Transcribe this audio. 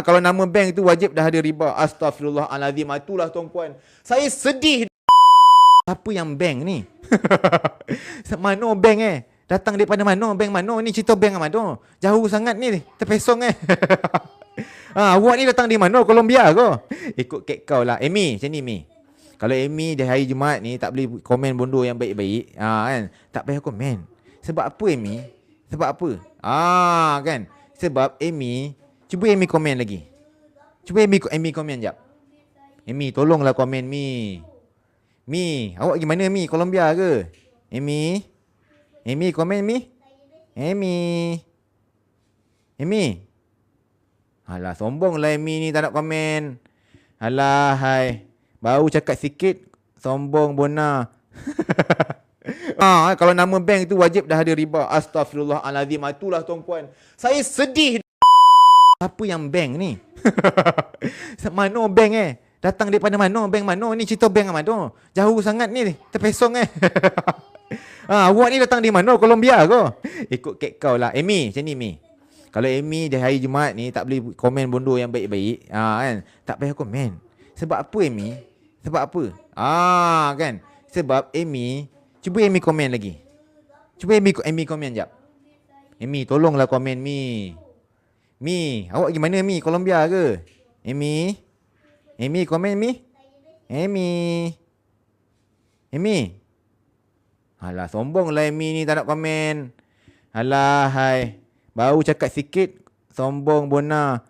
Kalau nama bank tu wajib dah ada riba. Astaghfirullahalazim. Itulah tuan-puan. Saya sedih. Apa yang bank ni? Mano bank Datang daripada mana? Bank mana ni? Cerita bank mana? Jauh sangat ni. Terpesong awak ni datang di mana? Colombia ke? Ikut kek kau lah. Amy, macam ni Mi. Kalau Amy di hari Jumaat ni tak boleh komen bodoh yang baik-baik, kan? Tak payah komen. Sebab apa Amy? Sebab apa? Kan? Sebab Amy, cuba Amy komen lagi. Cuba Amy komen jap. Amy, tolonglah komen Mi. Mi, awak pergi mana Mi? Colombia ke? Amy? Amy, komen Mi? Amy? Amy? Alah, sombong lah Amy ni tak nak komen. Alah, hai. Baru cakap sikit, sombong bona. Kalau nama bank tu wajib dah ada riba. Astaghfirullahalazim. Itulah tuan-puan. Saya sedih. Apa yang bank ni? Mano bank Datang daripada mana? Bank mana ni? Cerita bank mana? Jauh sangat ni. Terpesong awak ni datang di mana? Colombia ke? Ikut kek kau lah. Amy, macam ni Mi. Kalau Amy di hari Jumaat ni tak boleh komen bodoh yang baik-baik, kan? Tak payah komen. Sebab apa Amy? Sebab apa? Kan? Sebab Amy, cuba Amy komen lagi. Cuba Amy komen jap. Amy, tolonglah komen Mi. Mi, awak pergi mana Mi? Colombia ke? Amy? Amy, komen Mi? Amy? Amy? Alah, sombong lah Amy ni tak nak komen. Alah, hai. Baru cakap sikit, sombong bona.